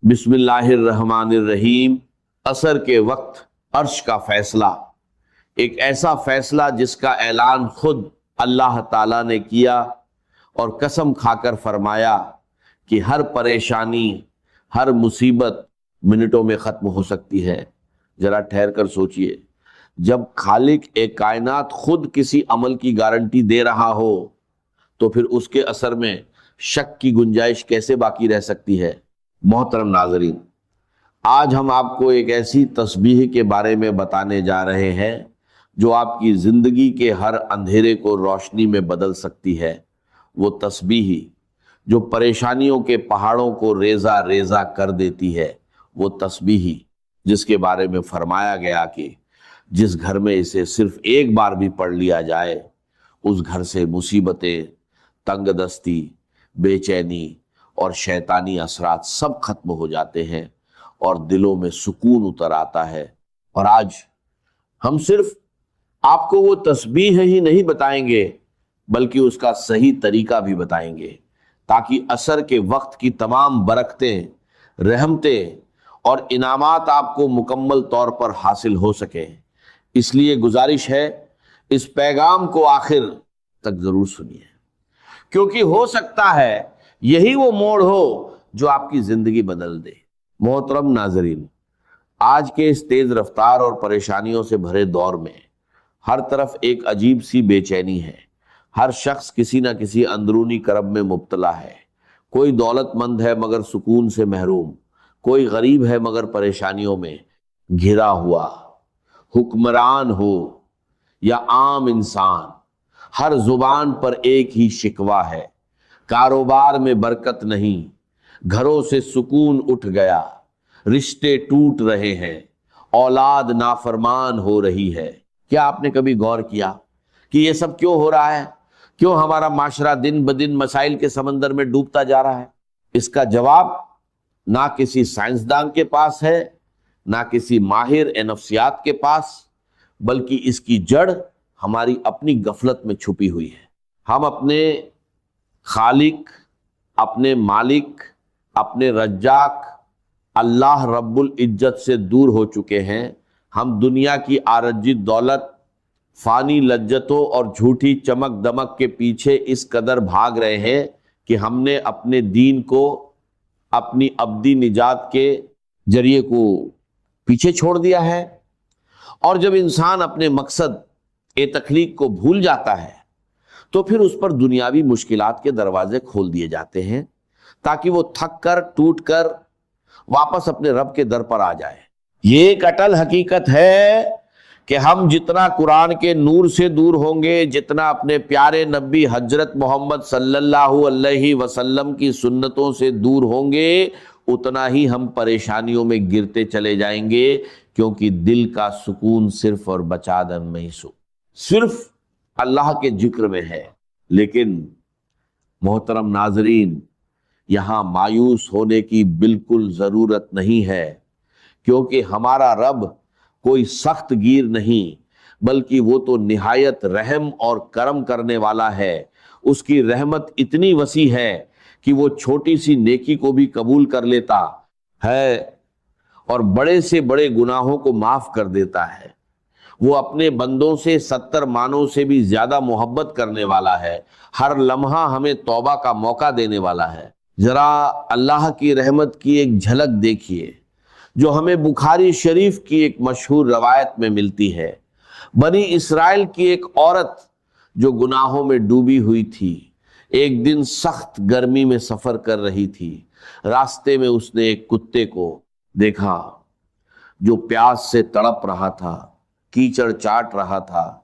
بسم اللہ الرحمن الرحیم۔ عصر کے وقت عرش کا فیصلہ، ایک ایسا فیصلہ جس کا اعلان خود اللہ تعالیٰ نے کیا اور قسم کھا کر فرمایا کہ ہر پریشانی، ہر مصیبت منٹوں میں ختم ہو سکتی ہے۔ ذرا ٹھہر کر سوچئے، جب خالق ایک کائنات خود کسی عمل کی گارنٹی دے رہا ہو تو پھر اس کے اثر میں شک کی گنجائش کیسے باقی رہ سکتی ہے؟ محترم ناظرین، آج ہم آپ کو ایک ایسی تسبیح کے بارے میں بتانے جا رہے ہیں جو آپ کی زندگی کے ہر اندھیرے کو روشنی میں بدل سکتی ہے۔ وہ تسبیح جو پریشانیوں کے پہاڑوں کو ریزہ ریزہ کر دیتی ہے، وہ تسبیح جس کے بارے میں فرمایا گیا کہ جس گھر میں اسے صرف ایک بار بھی پڑھ لیا جائے، اس گھر سے مصیبتیں، تنگ دستی، بے چینی اور شیطانی اثرات سب ختم ہو جاتے ہیں اور دلوں میں سکون اتر آتا ہے۔ اور آج ہم صرف آپ کو وہ تسبیح ہی نہیں بتائیں گے بلکہ اس کا صحیح طریقہ بھی بتائیں گے، تاکہ عصر کے وقت کی تمام برکتیں، رحمتیں اور انعامات آپ کو مکمل طور پر حاصل ہو سکیں۔ اس لیے گزارش ہے، اس پیغام کو آخر تک ضرور سنیے، کیونکہ ہو سکتا ہے یہی وہ موڑ ہو جو آپ کی زندگی بدل دے۔ محترم ناظرین، آج کے اس تیز رفتار اور پریشانیوں سے بھرے دور میں ہر طرف ایک عجیب سی بے چینی ہے۔ ہر شخص کسی نہ کسی اندرونی کرب میں مبتلا ہے۔ کوئی دولت مند ہے مگر سکون سے محروم، کوئی غریب ہے مگر پریشانیوں میں گھرا ہوا۔ حکمران ہو یا عام انسان، ہر زبان پر ایک ہی شکوہ ہے، کاروبار میں برکت نہیں، گھروں سے سکون اٹھ گیا، رشتے ٹوٹ رہے ہیں، اولاد نافرمان ہو رہی ہے۔ کیا آپ نے کبھی غور کیا کہ یہ سب کیوں ہو رہا ہے؟ کیوں ہمارا معاشرہ دن بدن مسائل کے سمندر میں ڈوبتا جا رہا ہے؟ اس کا جواب نہ کسی سائنسدان کے پاس ہے، نہ کسی ماہر نفسیات کے پاس، بلکہ اس کی جڑ ہماری اپنی غفلت میں چھپی ہوئی ہے۔ ہم اپنے خالق، اپنے مالک، اپنے رزاق اللہ رب العزت سے دور ہو چکے ہیں۔ ہم دنیا کی عارضی دولت، فانی لذتوں اور جھوٹی چمک دمک کے پیچھے اس قدر بھاگ رہے ہیں کہ ہم نے اپنے دین کو، اپنی ابدی نجات کے ذریعے کو پیچھے چھوڑ دیا ہے۔ اور جب انسان اپنے مقصد تخلیق کو بھول جاتا ہے تو پھر اس پر دنیاوی مشکلات کے دروازے کھول دیے جاتے ہیں تاکہ وہ تھک کر، ٹوٹ کر واپس اپنے رب کے در پر آ جائے۔ یہ ایک اٹل حقیقت ہے کہ ہم جتنا قرآن کے نور سے دور ہوں گے، جتنا اپنے پیارے نبی حضرت محمد صلی اللہ علیہ وسلم کی سنتوں سے دور ہوں گے، اتنا ہی ہم پریشانیوں میں گرتے چلے جائیں گے، کیونکہ دل کا سکون صرف اور بچادن میں ہی صرف اللہ کے ذکر میں ہے۔ لیکن محترم ناظرین، یہاں مایوس ہونے کی بالکل ضرورت نہیں ہے، کیونکہ ہمارا رب کوئی سخت گیر نہیں، بلکہ وہ تو نہایت رحم اور کرم کرنے والا ہے۔ اس کی رحمت اتنی وسیع ہے کہ وہ چھوٹی سی نیکی کو بھی قبول کر لیتا ہے اور بڑے سے بڑے گناہوں کو معاف کر دیتا ہے۔ وہ اپنے بندوں سے 70 مانوں سے بھی زیادہ محبت کرنے والا ہے، ہر لمحہ ہمیں توبہ کا موقع دینے والا ہے۔ ذرا اللہ کی رحمت کی ایک جھلک دیکھیے جو ہمیں بخاری شریف کی ایک مشہور روایت میں ملتی ہے۔ بنی اسرائیل کی ایک عورت جو گناہوں میں ڈوبی ہوئی تھی، ایک دن سخت گرمی میں سفر کر رہی تھی۔ راستے میں اس نے ایک کتے کو دیکھا جو پیاس سے تڑپ رہا تھا، کیچڑ چاٹ رہا تھا۔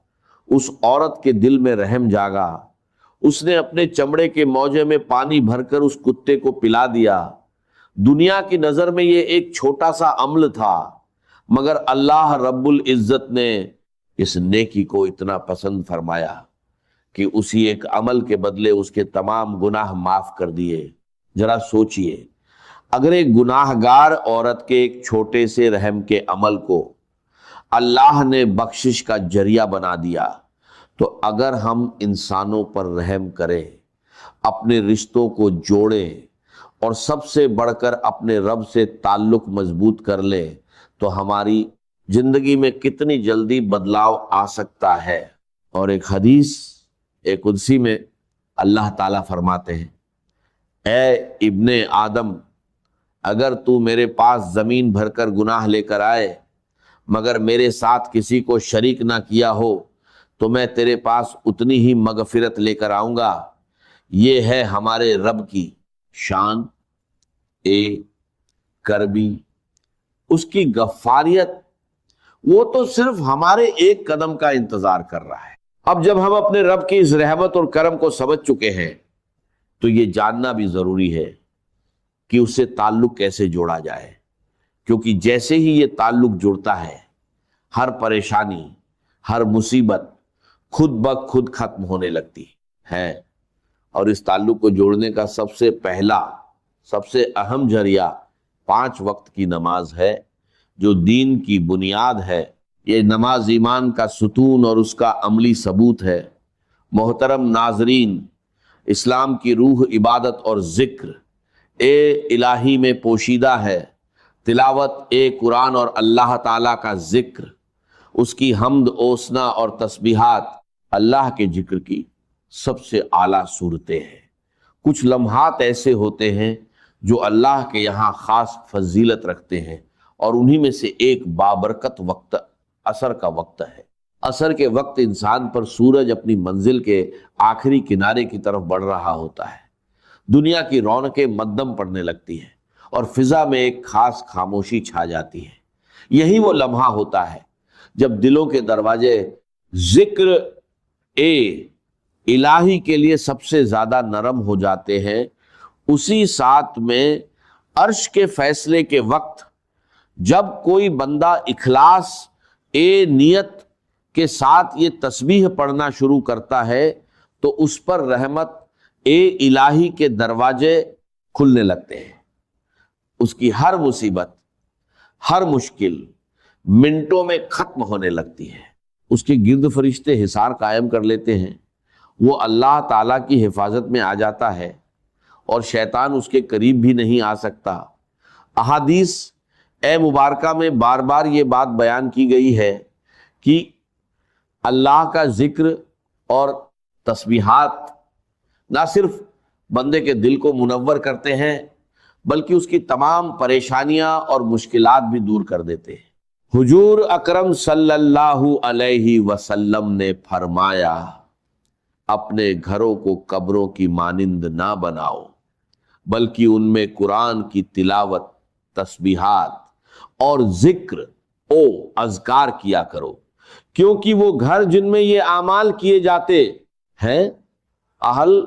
اس عورت کے دل میں رحم جاگا۔ اس نے اپنے چمڑے کے موجے میں پانی بھر کر اس کتے کو پلا دیا۔ دنیا کی نظر میں یہ ایک چھوٹا سا عمل تھا، مگر اللہ رب العزت نے اس نیکی کو اتنا پسند فرمایا کہ اسی ایک عمل کے بدلے اس کے تمام گناہ معاف کر دیے۔ ذرا سوچئے، اگر ایک گناہ گار عورت کے ایک چھوٹے سے رحم کے عمل کو اللہ نے بخشش کا ذریعہ بنا دیا، تو اگر ہم انسانوں پر رحم کریں، اپنے رشتوں کو جوڑیں اور سب سے بڑھ کر اپنے رب سے تعلق مضبوط کر لیں تو ہماری زندگی میں کتنی جلدی بدلاؤ آ سکتا ہے۔ اور ایک حدیث قدسی میں اللہ تعالیٰ فرماتے ہیں، اے ابن آدم، اگر تو میرے پاس زمین بھر کر گناہ لے کر آئے مگر میرے ساتھ کسی کو شریک نہ کیا ہو تو میں تیرے پاس اتنی ہی مغفرت لے کر آؤں گا۔ یہ ہے ہمارے رب کی شان کربی، اس کی غفاریت، وہ تو صرف ہمارے ایک قدم کا انتظار کر رہا ہے۔ اب جب ہم اپنے رب کی اس رحمت اور کرم کو سمجھ چکے ہیں تو یہ جاننا بھی ضروری ہے کہ اس سے تعلق کیسے جوڑا جائے، کیونکہ جیسے ہی یہ تعلق جڑتا ہے ہر پریشانی، ہر مصیبت خود بخود ختم ہونے لگتی ہے۔ اور اس تعلق کو جوڑنے کا سب سے پہلا، سب سے اہم ذریعہ 5 وقت کی نماز ہے، جو دین کی بنیاد ہے۔ یہ نماز ایمان کا ستون اور اس کا عملی ثبوت ہے۔ محترم ناظرین، اسلام کی روح عبادت اور ذکر الہی میں پوشیدہ ہے۔ تلاوت قرآن اور اللہ تعالیٰ کا ذکر، اس کی حمد اوسنا اور تسبیحات اللہ کے ذکر کی سب سے اعلیٰ صورتیں ہیں۔ کچھ لمحات ایسے ہوتے ہیں جو اللہ کے یہاں خاص فضیلت رکھتے ہیں، اور انہی میں سے ایک بابرکت وقت عصر کا وقت ہے۔ عصر کے وقت انسان پر سورج اپنی منزل کے آخری کنارے کی طرف بڑھ رہا ہوتا ہے، دنیا کی رونقیں مدھم پڑنے لگتی ہیں اور فضا میں ایک خاص خاموشی چھا جاتی ہے۔ یہی وہ لمحہ ہوتا ہے جب دلوں کے دروازے ذکر الہی کے لیے سب سے زیادہ نرم ہو جاتے ہیں۔ اسی ساتھ میں عرش کے فیصلے کے وقت جب کوئی بندہ اخلاص نیت کے ساتھ یہ تسبیح پڑھنا شروع کرتا ہے تو اس پر رحمت الہی کے دروازے کھلنے لگتے ہیں۔ اس کی ہر مصیبت، ہر مشکل منٹوں میں ختم ہونے لگتی ہے۔ اس کے گرد فرشتے حصار قائم کر لیتے ہیں، وہ اللہ تعالیٰ کی حفاظت میں آ جاتا ہے اور شیطان اس کے قریب بھی نہیں آ سکتا۔ احادیث مبارکہ میں بار بار یہ بات بیان کی گئی ہے کہ اللہ کا ذکر اور تسبیحات نہ صرف بندے کے دل کو منور کرتے ہیں بلکہ اس کی تمام پریشانیاں اور مشکلات بھی دور کر دیتے ہیں۔ حضور اکرم صلی اللہ علیہ وسلم نے فرمایا، اپنے گھروں کو قبروں کی مانند نہ بناؤ بلکہ ان میں قرآن کی تلاوت، تسبیحات اور ذکر اذکار کیا کرو، کیونکہ وہ گھر جن میں یہ اعمال کیے جاتے ہیں اہل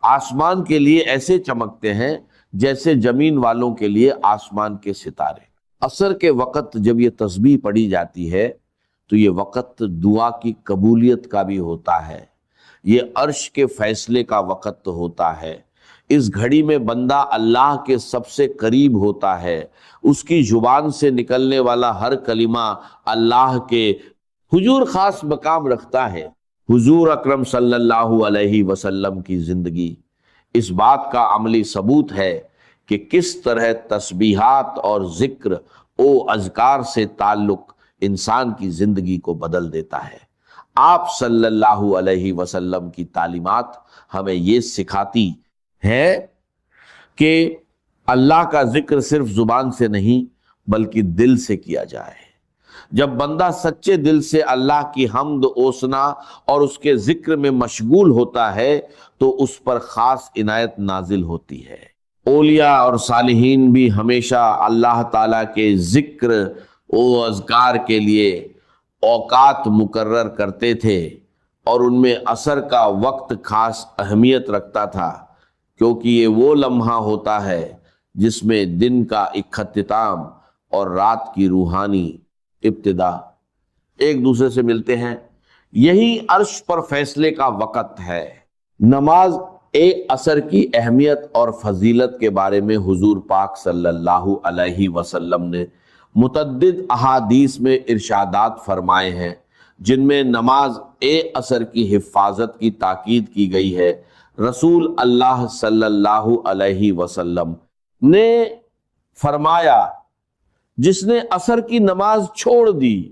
آسمان کے لیے ایسے چمکتے ہیں جیسے زمین والوں کے لیے آسمان کے ستارے۔ عصر کے وقت جب یہ تسبیح پڑھی جاتی ہے تو یہ وقت دعا کی قبولیت کا بھی ہوتا ہے، یہ عرش کے فیصلے کا وقت ہوتا ہے۔ اس گھڑی میں بندہ اللہ کے سب سے قریب ہوتا ہے، اس کی زبان سے نکلنے والا ہر کلمہ اللہ کے حضور خاص مقام رکھتا ہے۔ حضور اکرم صلی اللہ علیہ وسلم کی زندگی اس بات کا عملی ثبوت ہے کہ کس طرح تسبیحات اور ذکر اذکار سے تعلق انسان کی زندگی کو بدل دیتا ہے۔ آپ صلی اللہ علیہ وسلم کی تعلیمات ہمیں یہ سکھاتی ہے کہ اللہ کا ذکر صرف زبان سے نہیں بلکہ دل سے کیا جائے۔ جب بندہ سچے دل سے اللہ کی حمد اوسنا اور اس کے ذکر میں مشغول ہوتا ہے تو اس پر خاص عنایت نازل ہوتی ہے۔ اولیاء اور صالحین بھی ہمیشہ اللہ تعالیٰ کے ذکر و اذکار کے لیے اوقات مقرر کرتے تھے، اور ان میں عصر کا وقت خاص اہمیت رکھتا تھا، کیونکہ یہ وہ لمحہ ہوتا ہے جس میں دن کا اختتام اور رات کی روحانی ابتدا ایک دوسرے سے ملتے ہیں۔ یہی عرش پر فیصلے کا وقت ہے۔ نماز عصر کی اہمیت اور فضیلت کے بارے میں حضور پاک صلی اللہ علیہ وسلم نے متعدد احادیث میں ارشادات فرمائے ہیں، جن میں نماز عصر کی حفاظت کی تاکید کی گئی ہے۔ رسول اللہ صلی اللہ علیہ وسلم نے فرمایا جس نے عصر کی نماز چھوڑ دی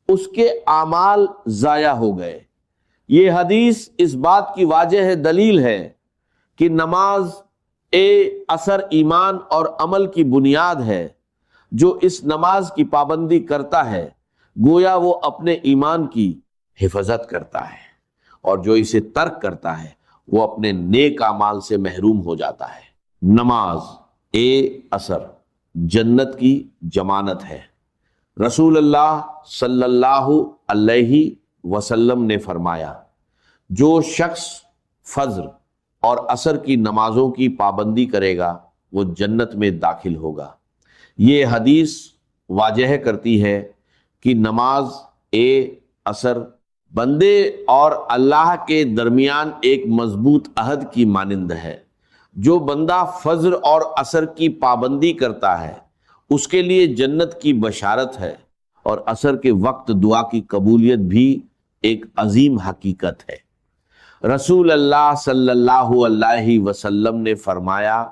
اس کے اعمال ضائع ہو گئے۔ یہ حدیث اس بات کی واضح دلیل ہے کہ نماز عصر ایمان اور عمل کی بنیاد ہے۔ جو اس نماز کی پابندی کرتا ہے گویا وہ اپنے ایمان کی حفاظت کرتا ہے، اور جو اسے ترک کرتا ہے وہ اپنے نیک اعمال سے محروم ہو جاتا ہے۔ نماز عصر جنت کی ضمانت ہے۔ رسول اللہ صلی اللہ علیہ وسلم نے فرمایا جو شخص فجر اور عصر کی نمازوں کی پابندی کرے گا وہ جنت میں داخل ہوگا۔ یہ حدیث واضح کرتی ہے کہ نماز عصر بندے اور اللہ کے درمیان ایک مضبوط عہد کی مانند ہے۔ جو بندہ فجر اور عصر کی پابندی کرتا ہے اس کے لیے جنت کی بشارت ہے، اور عصر کے وقت دعا کی قبولیت بھی ایک عظیم حقیقت ہے۔ رسول اللہ صلی اللہ علیہ وسلم نے فرمایا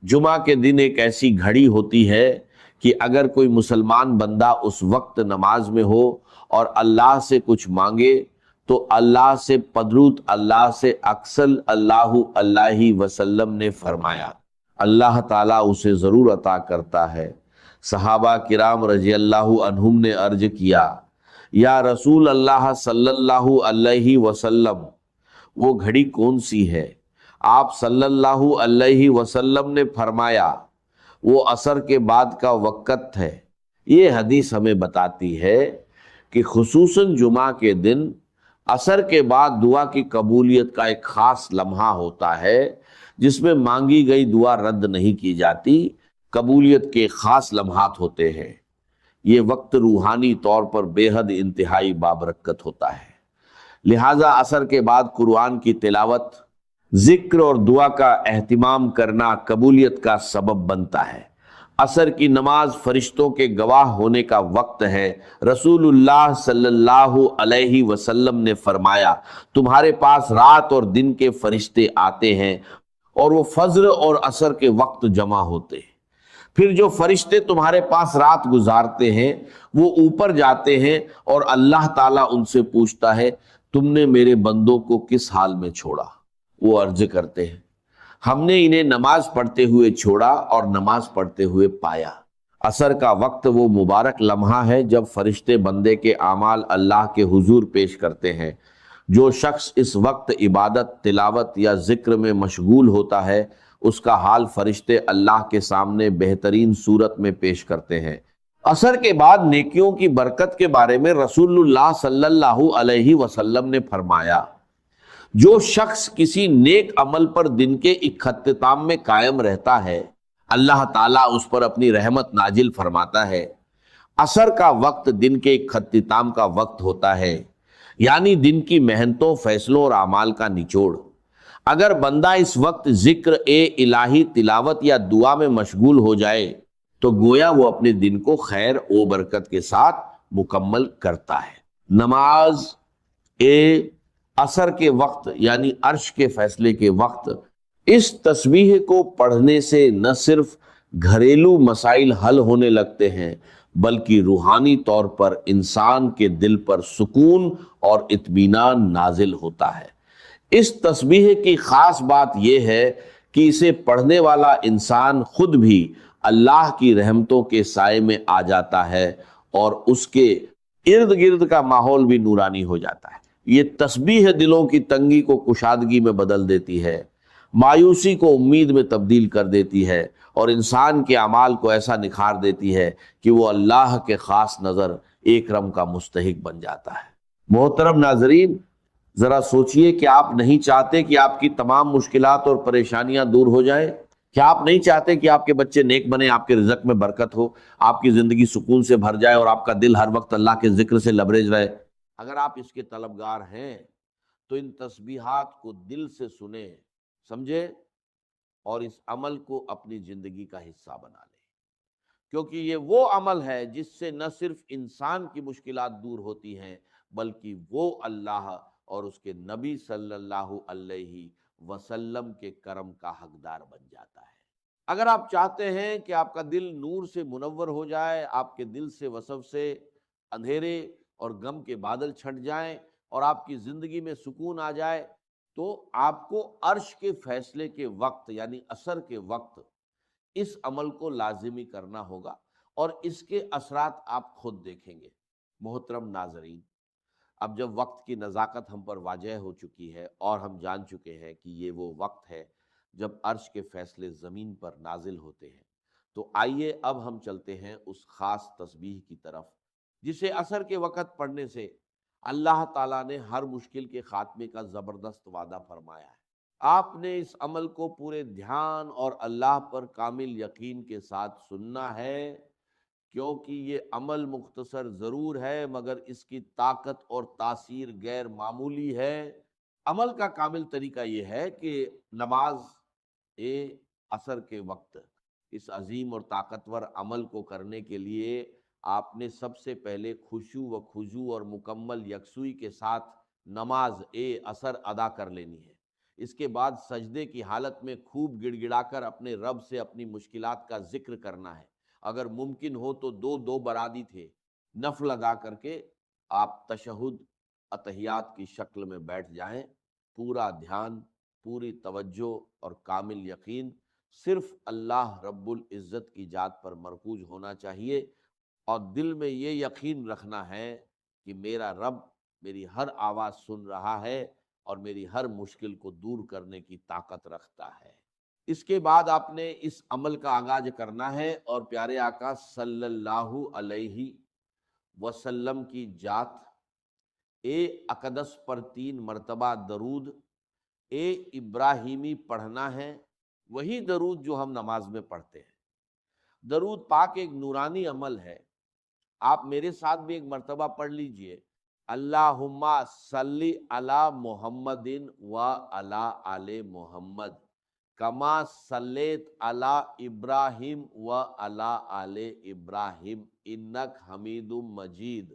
جمعہ کے دن ایک ایسی گھڑی ہوتی ہے کہ اگر کوئی مسلمان بندہ اس وقت نماز میں ہو اور اللہ سے کچھ مانگے تو اللہ سے پدرود اللہ سے اکثر اللہ علیہ وسلم نے فرمایا اللہ تعالیٰ اسے ضرور عطا کرتا ہے۔ صحابہ کرام رضی اللہ عنہم نے عرض کیا یا رسول اللہ صلی اللہ علیہ وسلم وہ گھڑی کون سی ہے؟ آپ صلی اللہ علیہ وسلم نے فرمایا وہ عصر کے بعد کا وقت ہے۔ یہ حدیث ہمیں بتاتی ہے کہ خصوصاً جمعہ کے دن عصر کے بعد دعا کی قبولیت کا ایک خاص لمحہ ہوتا ہے جس میں مانگی گئی دعا رد نہیں کی جاتی، قبولیت کے خاص لمحات ہوتے ہیں۔ یہ وقت روحانی طور پر بے حد انتہائی بابرکت ہوتا ہے، لہٰذا عصر کے بعد قرآن کی تلاوت، ذکر اور دعا کا اہتمام کرنا قبولیت کا سبب بنتا ہے۔ عصر کی نماز فرشتوں کے گواہ ہونے کا وقت ہے۔ رسول اللہ صلی اللہ علیہ وسلم نے فرمایا تمہارے پاس رات اور دن کے فرشتے آتے ہیں اور وہ فجر اور عصر کے وقت جمع ہوتے ہیں۔ پھر جو فرشتے تمہارے پاس رات گزارتے ہیں وہ اوپر جاتے ہیں اور اللہ تعالیٰ ان سے پوچھتا ہے تم نے میرے بندوں کو کس حال میں چھوڑا؟ وہ عرض کرتے ہیں ہم نے انہیں نماز پڑھتے ہوئے چھوڑا اور نماز پڑھتے ہوئے پایا۔ عصر کا وقت وہ مبارک لمحہ ہے جب فرشتے بندے کے اعمال اللہ کے حضور پیش کرتے ہیں۔ جو شخص اس وقت عبادت، تلاوت یا ذکر میں مشغول ہوتا ہے اس کا حال فرشتے اللہ کے سامنے بہترین صورت میں پیش کرتے ہیں۔ عصر کے بعد نیکیوں کی برکت کے بارے میں رسول اللہ صلی اللہ علیہ وسلم نے فرمایا جو شخص کسی نیک عمل پر دن کے اختتام میں قائم رہتا ہے اللہ تعالیٰ اس پر اپنی رحمت نازل فرماتا ہے۔ عصر کا وقت دن کے اختتام کا وقت ہوتا ہے، یعنی دن کی محنتوں، فیصلوں اور اعمال کا نچوڑ۔ اگر بندہ اس وقت ذکر الہی، تلاوت یا دعا میں مشغول ہو جائے تو گویا وہ اپنے دن کو خیر و برکت کے ساتھ مکمل کرتا ہے۔ نماز عصر کے وقت یعنی عرش کے فیصلے کے وقت اس تسبیح کو پڑھنے سے نہ صرف گھریلو مسائل حل ہونے لگتے ہیں بلکہ روحانی طور پر انسان کے دل پر سکون اور اطمینان نازل ہوتا ہے۔ اس تسبیح کی خاص بات یہ ہے کہ اسے پڑھنے والا انسان خود بھی اللہ کی رحمتوں کے سائے میں آ جاتا ہے اور اس کے ارد گرد کا ماحول بھی نورانی ہو جاتا ہے۔ یہ تسبیح دلوں کی تنگی کو کشادگی میں بدل دیتی ہے، مایوسی کو امید میں تبدیل کر دیتی ہے اور انسان کے اعمال کو ایسا نکھار دیتی ہے کہ وہ اللہ کے خاص نظر اکرم کا مستحق بن جاتا ہے۔ محترم ناظرین، ذرا سوچئے کہ آپ نہیں چاہتے کہ آپ کی تمام مشکلات اور پریشانیاں دور ہو جائیں؟ کیا آپ نہیں چاہتے کہ آپ کے بچے نیک بنے، آپ کے رزق میں برکت ہو، آپ کی زندگی سکون سے بھر جائے اور آپ کا دل ہر وقت اللہ کے ذکر سے لبریز رہے؟ اگر آپ اس کے طلبگار ہیں تو ان تسبیحات کو دل سے سنیں، سمجھے اور اس عمل کو اپنی زندگی کا حصہ بنا لیں، کیونکہ یہ وہ عمل ہے جس سے نہ صرف انسان کی مشکلات دور ہوتی ہیں بلکہ وہ اللہ اور اس کے نبی صلی اللہ علیہ وسلم کے کرم کا حقدار بن جاتا ہے۔ اگر آپ چاہتے ہیں کہ آپ کا دل نور سے منور ہو جائے، آپ کے دل سے وسوسے سے اندھیرے اور غم کے بادل چھٹ جائیں اور آپ کی زندگی میں سکون آ جائے، تو آپ کو عرش کے فیصلے کے وقت یعنی عصر کے وقت اس عمل کو لازمی کرنا ہوگا، اور اس کے اثرات آپ خود دیکھیں گے۔ محترم ناظرین، اب جب وقت کی نزاکت ہم پر واضح ہو چکی ہے اور ہم جان چکے ہیں کہ یہ وہ وقت ہے جب عرش کے فیصلے زمین پر نازل ہوتے ہیں، تو آئیے اب ہم چلتے ہیں اس خاص تسبیح کی طرف جسے عصر کے وقت پڑھنے سے اللہ تعالیٰ نے ہر مشکل کے خاتمے کا زبردست وعدہ فرمایا ہے۔ آپ نے اس عمل کو پورے دھیان اور اللہ پر کامل یقین کے ساتھ سننا ہے، کیونکہ یہ عمل مختصر ضرور ہے مگر اس کی طاقت اور تاثیر غیر معمولی ہے۔ عمل کا کامل طریقہ یہ ہے کہ نماز عصر کے وقت اس عظیم اور طاقتور عمل کو کرنے کے لیے آپ نے سب سے پہلے خشوع و خضوع اور مکمل یکسوئی کے ساتھ نماز عصر ادا کر لینی ہے۔ اس کے بعد سجدے کی حالت میں خوب گڑ گڑا کر اپنے رب سے اپنی مشکلات کا ذکر کرنا ہے۔ اگر ممکن ہو تو دو برادی تھے نفل ادا کر کے آپ تشہد اتحیات کی شکل میں بیٹھ جائیں۔ پورا دھیان، پوری توجہ اور کامل یقین صرف اللہ رب العزت کی ذات پر مرکوز ہونا چاہیے، اور دل میں یہ یقین رکھنا ہے کہ میرا رب میری ہر آواز سن رہا ہے اور میری ہر مشکل کو دور کرنے کی طاقت رکھتا ہے۔ اس کے بعد آپ نے اس عمل کا آغاز کرنا ہے اور پیارے آقا صلی اللہ علیہ وسلم کی ذات اقدس پر 3 مرتبہ درود ابراہیمی پڑھنا ہے، وہی درود جو ہم نماز میں پڑھتے ہیں۔ درود پاک ایک نورانی عمل ہے، آپ میرے ساتھ بھی ایک مرتبہ پڑھ لیجئے، اللہم صلی علی محمد و علی آل محمد کما صلیت علی ابراہیم و علی آل ابراہیم انک حمید مجید،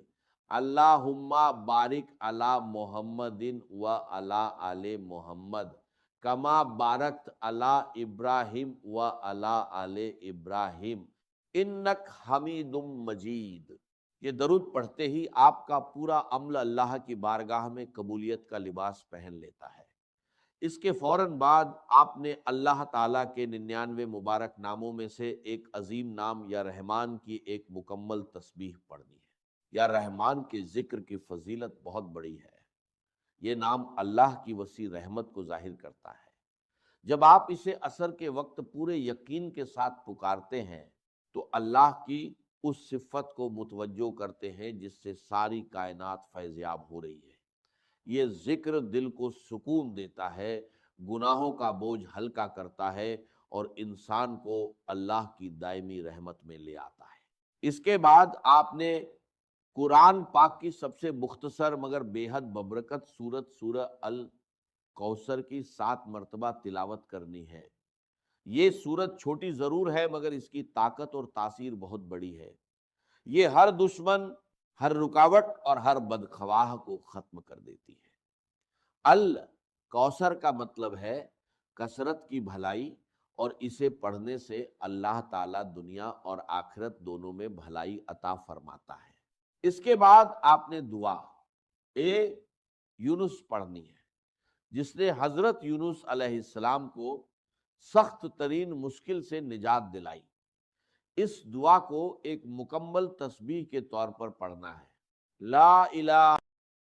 اللہم بارک علی محمد و علی آل محمد کما بارکت علی ابراہیم و علی آل ابراہیم انک حمید مجید۔ یہ درود پڑھتے ہی آپ کا پورا عمل اللہ کی بارگاہ میں قبولیت کا لباس پہن لیتا ہے۔ اس کے فوراً بعد آپ نے اللہ تعالیٰ کے 99 مبارک ناموں میں سے ایک عظیم نام یا رحمان کی ایک مکمل تسبیح پڑھنی ہے۔ یا رحمان کے ذکر کی فضیلت بہت بڑی ہے۔ یہ نام اللہ کی وسیع رحمت کو ظاہر کرتا ہے۔ جب آپ اسے عصر کے وقت پورے یقین کے ساتھ پکارتے ہیں تو اللہ کی اس صفت کو متوجہ کرتے ہیں جس سے ساری کائنات فیضیاب ہو رہی ہے۔ یہ ذکر دل کو سکون دیتا ہے، گناہوں کا بوجھ ہلکا کرتا ہے اور انسان کو اللہ کی دائمی رحمت میں لے آتا ہے۔ اس کے بعد آپ نے قرآن پاک کی سب سے مختصر مگر بے حد ببرکت سورت سورہ الکوثر کی 7 مرتبہ تلاوت کرنی ہے۔ یہ سورت چھوٹی ضرور ہے مگر اس کی طاقت اور تاثیر بہت بڑی ہے۔ یہ ہر دشمن، ہر رکاوٹ اور ہر بدخواہ کو ختم کر دیتی ہے۔ الکوثر کا مطلب ہے کثرت کی بھلائی، اور اسے پڑھنے سے اللہ تعالیٰ دنیا اور آخرت دونوں میں بھلائی عطا فرماتا ہے۔ اس کے بعد آپ نے دعا یونس پڑھنی ہے، جس نے حضرت یونس علیہ السلام کو سخت ترین مشکل سے نجات دلائی۔ اس دعا کو ایک مکمل تسبیح کے طور پر پڑھنا ہے۔ لا الہ